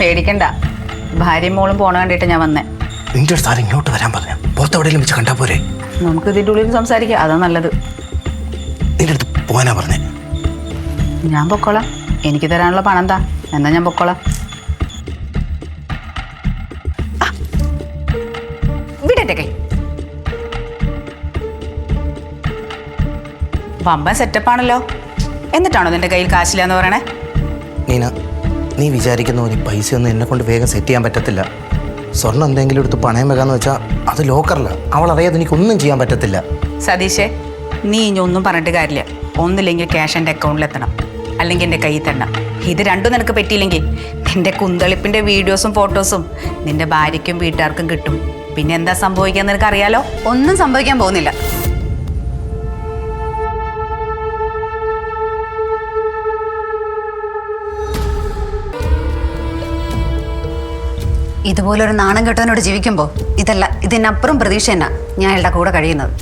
പേടിക്കണ്ട. ഭാര്യയും മോളും പോണ കണ്ടിട്ട് ഞാൻ വന്നേ. നിന്റെ അടുത്ത് ആരും ഇങ്ങോട്ട് വരാൻ പറഞ്ഞു. പുറത്തെവിടെയെങ്കിലും വെച്ച് കണ്ടാ പോരെ? നമുക്ക് ഇതിൻ്റെ ഉള്ളിൽ സംസാരിക്കാം, അതാ നല്ലത്. നിന്റെ അടുത്ത് പോകാനാ പറഞ്ഞേ. ഞാൻ പൊക്കോളാം. എനിക്ക് തരാനുള്ള പണം എന്താ? എന്നാ ഞാൻ പൊക്കോളാം. വിടട്ടെ കൈ. പമ്പൻ സെറ്റപ്പാണല്ലോ. എന്നിട്ടാണോ നിന്റെ കയ്യിൽ കാശില്ല എന്ന് പറയണേ? നീന, നീ വിചാരിക്കുന്ന പോലെ പൈസയൊന്നും എന്നെ കൊണ്ട് വേഗം സെറ്റ് ചെയ്യാൻ പറ്റത്തില്ല. സ്വർണ്ണം എന്തെങ്കിലും എടുത്ത് പണയം വെക്കാന്ന് വെച്ചാൽ അത് ലോക്കറില്ല. അവൾ അറിയാതെ എനിക്കൊന്നും ചെയ്യാൻ പറ്റത്തില്ല. സതീഷേ, നീ ഇനി ഒന്നും പറഞ്ഞിട്ട് കാര്യമില്ല. ഒന്നില്ലെങ്കിൽ ക്യാഷ് എൻ്റെ അക്കൗണ്ടിലെത്തണം, അല്ലെങ്കിൽ എൻ്റെ കയ്യിൽ തരണം. ഇത് രണ്ടും നിനക്ക് പറ്റിയില്ലെങ്കിൽ നിന്റെ കുന്തളിപ്പിൻ്റെ വീഡിയോസും ഫോട്ടോസും നിന്റെ ഭാര്യയ്ക്കും വീട്ടുകാർക്കും കിട്ടും. പിന്നെ എന്താ സംഭവിക്കാൻ നിനക്ക് അറിയാലോ? ഒന്നും സംഭവിക്കാൻ പോകുന്നില്ല. ഇതുപോലൊരു നാണം കെട്ടവനോട് ജീവിക്കുമ്പോൾ ഇതിനപ്പുറം പ്രതീക്ഷ തന്നെ ഞാൻ അയാളുടെ കൂടെ കഴിയുന്നത്.